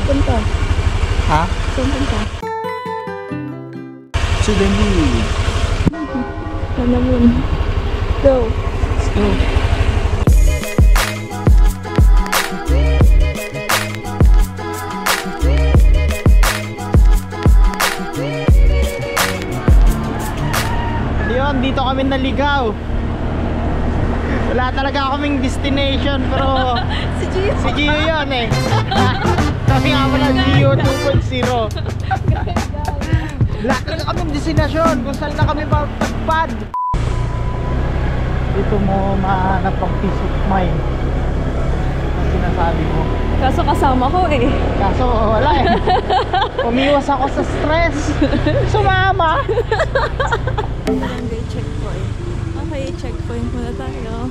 punta? Ha? Saan punta? To the moon. Sana moon. Go. Let's go. Yun, dito kami naligaw. Wala talaga kaming destination pero si Gio yun eh. Kami nga pala Gio 2.0. Wala talaga kaming destination kung saan na kami magpagpad. Dito mo mahanap ang peace of mind ang sinasabi mo. Kaso kasama ko eh. Kaso wala eh. Umiwas ako sa stress. Sumama. Barangay checkpoint. Okay, checkpoint muna tayo.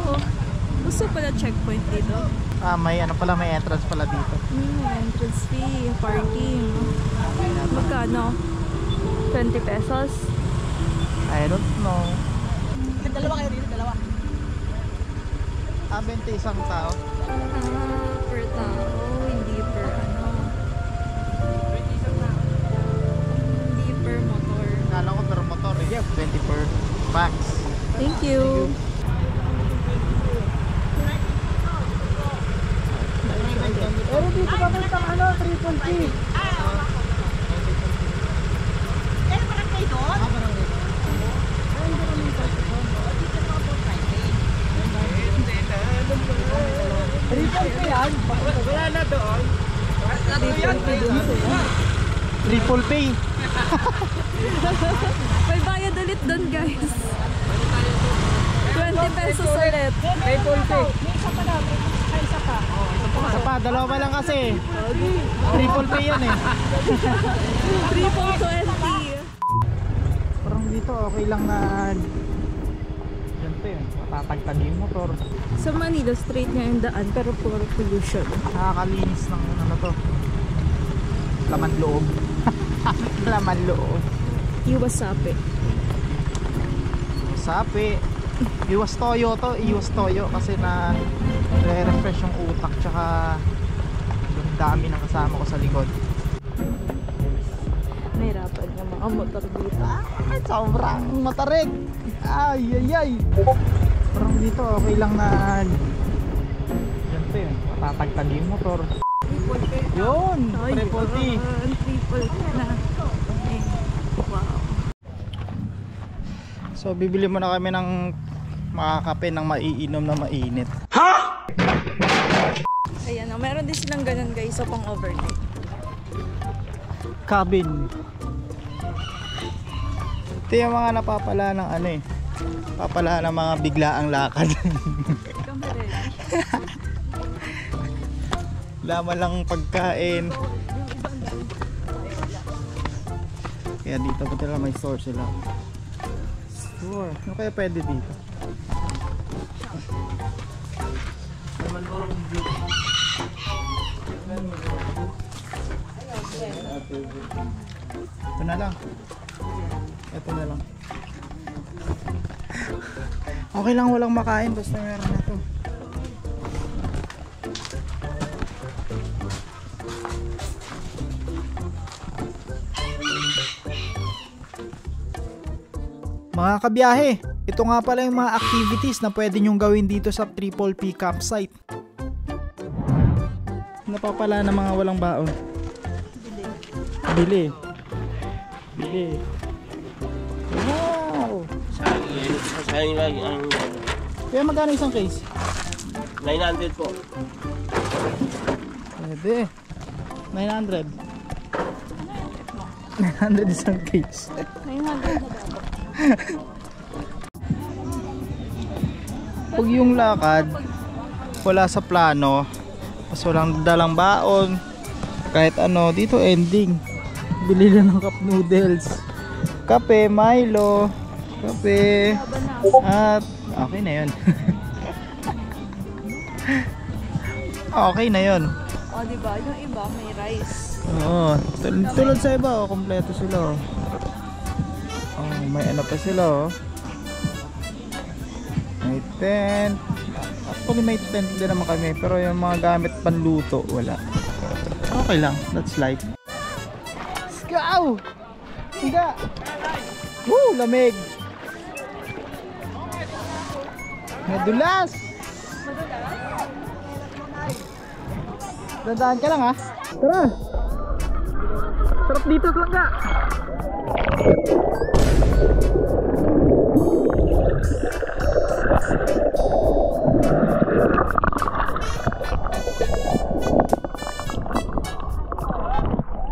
Oh, gusto pala checkpoint dito. May ano pala, may entrance pala dito. Entrance fee, parking. Magkano? 20 pesos? I don't know. Dalawa kayo dito, dalawa. 20 isang tao. Per tao, hindi per ano. Hindi per motor. Kala ko per motor eh. 20 per max. Thank you. Pero dito ba may pang ano, triple P? Parang kayo doon? Triple P yan? Wala na doon. Triple pay dun sila. Triple P. May bayad ulit dun guys. 20 pesos ulit. Triple P. May isa pa na, may isa pa. Isa pa, dalawa lang kasi. Triple P yan eh. Triple 20. Parang dito okay lang na ganito yun, matatagtag yung motor. Sa Manila, straight nga yung daan pero puro pollution. Nakakalinis ng ano to, laman loob. Laman loob. Iwas sapi. Sapi. Iwas toyo to, iwas toyo kasi na re-refresh yung utak tsaka yung dami ng kasama ko sa likod. Nahirapan yung mga motor dito. Ay, sobrang matarik. Ay, ay, ay. Parang dito okay lang na ganito yun, matatagtag yung motor. Yun, triple T. Triple T na. Okay. Wow. So bibili muna kami ng makakape ng maiinom na mainit. Ayan, meron din silang ganun guys sa pang overnight. Cabin. Ito yung mga napapala ng ano eh, papala ng mga biglaang lakad. Kami rin. Laman lang pagkain. Kaya dito pa talaga may store sila. Store, ano kaya pwede dito? Ito na lang. Ito na lang. Okay lang walang makain basta meron na to. Mga kabiyahe, ito nga pala yung mga activities na pwede nyong gawin dito sa Triple P campsite. Napapala ng mga walang baon. Bili. Bili. Wow! Sayang lang ang Kaya magkano isang case? 900 po. Pwede. 900. 900 isang case. 900 na dapat. Pag yung lakad wala sa plano, mas walang dalang baon, kahit ano, dito ending. Bili lang ng cup noodles, kape, Milo, kape, at okay na yun. Okay na yun. O diba, yung iba may rice. Oo, tulad sa iba, kompleto sila. Oh, may ano pa sila, oh. May tent. Actually may tent din naman kami, pero yung mga gamit panluto wala. Okay lang, that's life. Let's go! Hangga! Woo! Lamig! Madulas! Dandaan ka lang ha. Tara! Sarap dito sa langga!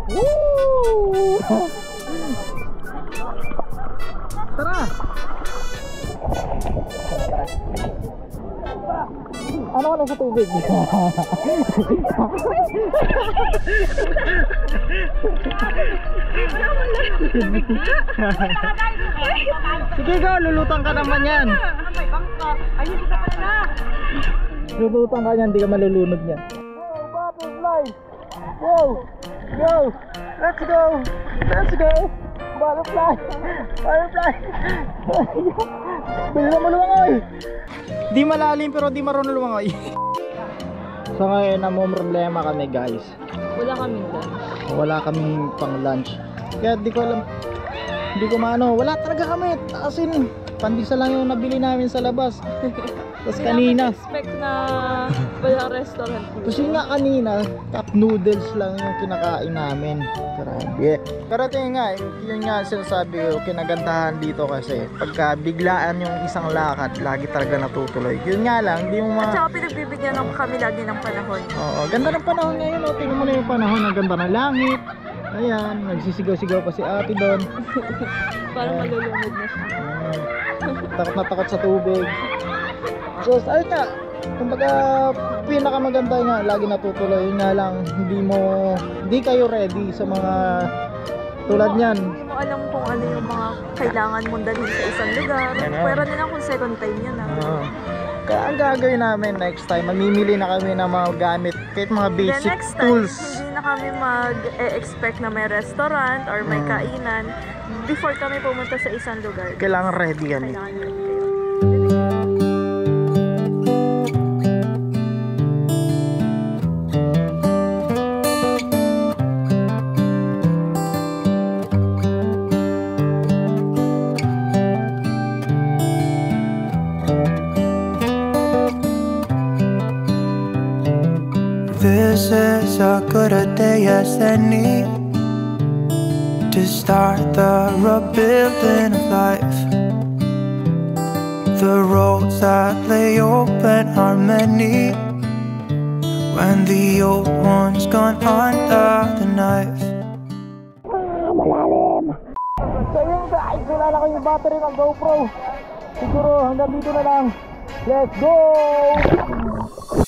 Woo! Tara! Ano ka na sa tubig? Sige go, lulutang ka naman yan. May bangka. Ay, hindi ka pala na. Lulutang ka yan, hindi ka malulunod yan. Oh, butterfly! Go! Go! Let's go! Let's go! Butterfly! Butterfly! Bili na mo lumangoy! Di malalim pero di marunong lumangoy. So ngayon namumroblema kami guys. Wala kaming lunch. Wala kaming pang lunch. Kaya di ko alam. Di ko maano. Wala talaga kami. As in, pandisa lang yung nabili namin sa labas. Tapos kanina. Expect na wala restaurant. Tapos yun nga kanina, cup noodles lang yung kinakain namin. Grabe. Pero tingin nga, yun nga sinasabi ko, kinagandahan dito kasi pagka biglaan yung isang lakad, lagi talaga natutuloy. Yun nga lang, di mo At saka pinagbibigyan ng kami lagi ng panahon. Oo, ganda ng panahon ngayon. O, tingnan mo na yung panahon, ang ganda ng langit. Ayan, nagsisigaw-sigaw pa si ate doon. Parang malulunod na siya. Takot na takot sa tubig. So, ayun nga, kumbaga pinakamaganda nga, lagi natutuloy. Yun nga lang, hindi kayo ready sa mga tulad niyan. Hindi mo alam kung ano yung mga kailangan mong dalhin sa isang lugar. Ano? Pwera na lang kung second time yun Kaya ang gagawin namin next time, mamimili na kami ng mga gamit, kahit mga Then basic next time, tools. hindi na kami mag-expect na may restaurant or may kainan. Before kami pumunta sa isang lugar, Kailangan ready kami. kailangan ready kayo. This is as good a day as any to start the rebuilding of life. The roads that lay open are many when the old one's gone under the knife. So yun guys, wala na kayong battery ng GoPro. Siguro hanggang dito na lang. Let's go!